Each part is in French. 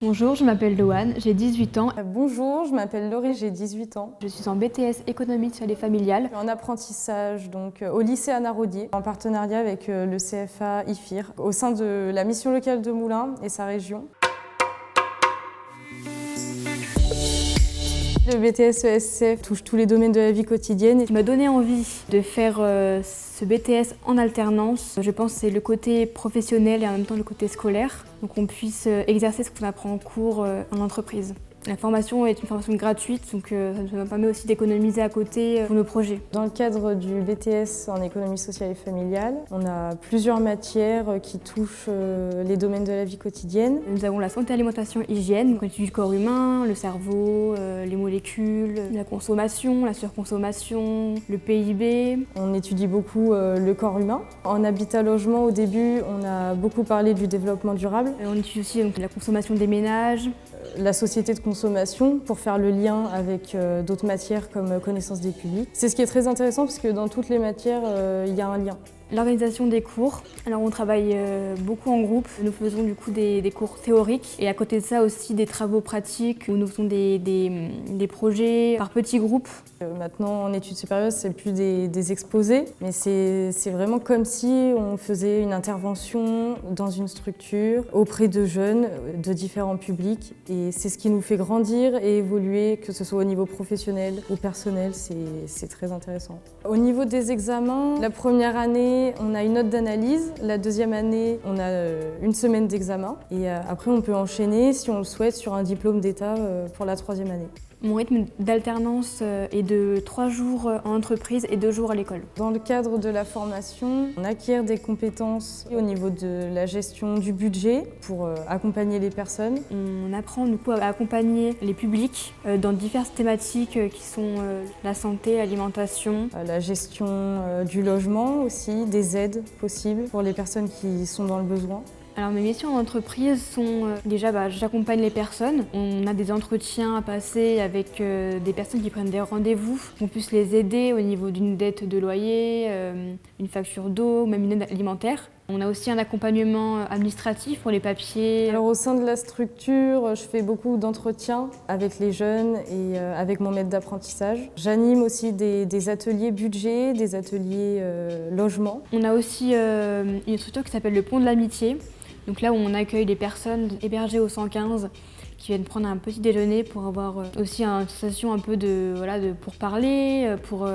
Bonjour, je m'appelle Loane, j'ai 18 ans. Bonjour, je m'appelle Laurie, j'ai 18 ans. Je suis en BTS économie sociale et familiale. En apprentissage au lycée Anna Rodier, en partenariat avec le CFA IFIR, au sein de la mission locale de Moulins et sa région. Le BTS ESCF touche tous les domaines de la vie quotidienne. Ce qui m'a donné envie de faire ce BTS en alternance, je pense que c'est le côté professionnel et en même temps le côté scolaire, donc on puisse exercer ce qu'on apprend en cours en entreprise. La formation est une formation gratuite, donc ça nous permet aussi d'économiser à côté pour nos projets. Dans le cadre du BTS en économie sociale et familiale, on a plusieurs matières qui touchent les domaines de la vie quotidienne. Nous avons la santé, alimentation, hygiène, on étudie le corps humain, le cerveau, les molécules, la consommation, la surconsommation, le PIB. On étudie beaucoup le corps humain. En habitat logement, au début, on a beaucoup parlé du développement durable. On étudie aussi donc, la consommation des ménages. La société de consommation pour faire le lien avec d'autres matières comme connaissance des publics. C'est ce qui est très intéressant parce que dans toutes les matières, il y a un lien. L'organisation des cours. Alors on travaille beaucoup en groupe. Nous faisons du coup des cours théoriques et à côté de ça aussi des travaux pratiques où nous faisons des projets par petits groupes. Maintenant en études supérieures, c'est plus des exposés, mais c'est vraiment comme si on faisait une intervention dans une structure auprès de jeunes de différents publics et c'est ce qui nous fait grandir et évoluer, que ce soit au niveau professionnel ou personnel, c'est très intéressant. Au niveau des examens, la première année, on a une note d'analyse. La deuxième année, on a une semaine d'examen. Et après, on peut enchaîner, si on le souhaite, sur un diplôme d'État pour la troisième année. Mon rythme d'alternance est de 3 jours en entreprise et 2 jours à l'école. Dans le cadre de la formation, on acquiert des compétences au niveau de la gestion du budget pour accompagner les personnes. On apprend du coup à accompagner les publics dans diverses thématiques qui sont la santé, l'alimentation. La gestion du logement aussi, des aides possibles pour les personnes qui sont dans le besoin. Alors mes missions en entreprise sont déjà j'accompagne les personnes. On a des entretiens à passer avec des personnes qui prennent des rendez-vous. On puisse les aider au niveau d'une dette de loyer, une facture d'eau, même une aide alimentaire. On a aussi un accompagnement administratif pour les papiers. Alors au sein de la structure, je fais beaucoup d'entretiens avec les jeunes et avec mon maître d'apprentissage. J'anime aussi des ateliers budget, des ateliers logement. On a aussi une structure qui s'appelle le Pont de l'Amitié. Donc là où on accueille des personnes hébergées au 115 qui viennent prendre un petit déjeuner pour avoir aussi une sensation un peu pour parler, pour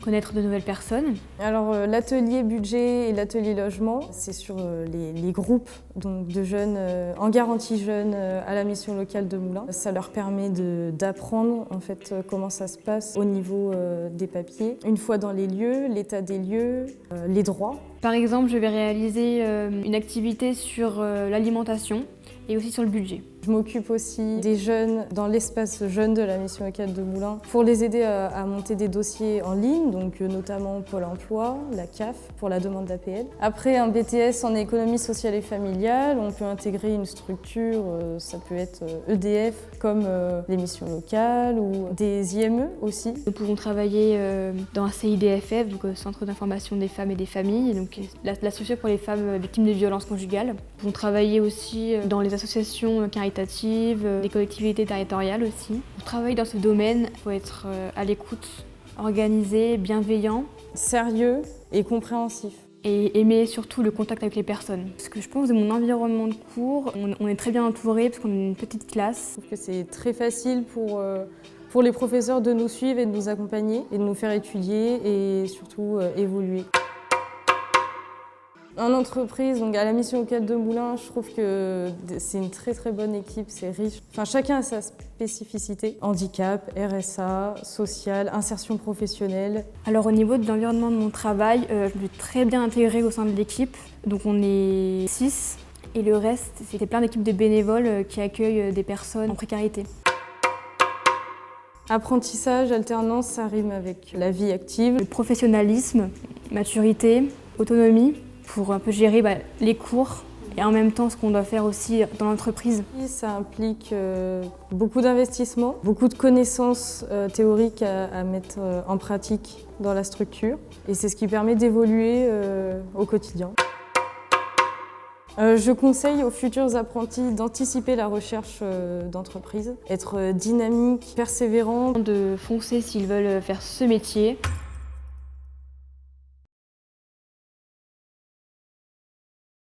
connaître de nouvelles personnes. Alors l'atelier budget et l'atelier logement, c'est sur les groupes donc, de jeunes en garantie jeune à la mission locale de Moulins. Ça leur permet d'apprendre en fait comment ça se passe au niveau des papiers. Une fois dans les lieux, l'état des lieux, les droits. Par exemple, je vais réaliser une activité sur l'alimentation et aussi sur le budget. Je m'occupe aussi des jeunes dans l'espace jeune de la mission locale de Moulins pour les aider à monter des dossiers en ligne, donc notamment Pôle emploi, la CAF pour la demande d'APL. Après un BTS en économie sociale et familiale, on peut intégrer une structure, ça peut être EDF comme les missions locales ou des IME aussi. Nous pouvons travailler dans un CIDFF, donc Centre d'information des femmes et des familles, donc la structure pour les femmes victimes de violences conjugales. Nous pouvons travailler aussi dans les associations caritatives, des collectivités territoriales aussi. Pour travailler dans ce domaine, il faut être à l'écoute, organisé, bienveillant. Sérieux et compréhensif. Et aimer surtout le contact avec les personnes. Ce que je pense de mon environnement de cours, on est très bien entouré parce qu'on est une petite classe. Je trouve que c'est très facile pour les professeurs de nous suivre et de nous accompagner et de nous faire étudier et surtout évoluer. En entreprise, donc à la mission locale de Moulins, je trouve que c'est une très très bonne équipe, c'est riche. Enfin, chacun a sa spécificité. Handicap, RSA, social, insertion professionnelle. Alors au niveau de l'environnement de mon travail, je me suis très bien intégrée au sein de l'équipe. Donc on est 6 et le reste, c'était plein d'équipes de bénévoles qui accueillent des personnes en précarité. Apprentissage, alternance, ça rime avec la vie active. Le professionnalisme, maturité, autonomie, pour un peu gérer les cours et en même temps ce qu'on doit faire aussi dans l'entreprise. Ça implique beaucoup d'investissement, beaucoup de connaissances théoriques à mettre en pratique dans la structure et c'est ce qui permet d'évoluer au quotidien. Je conseille aux futurs apprentis d'anticiper la recherche d'entreprise, être dynamique, persévérant. De foncer s'ils veulent faire ce métier.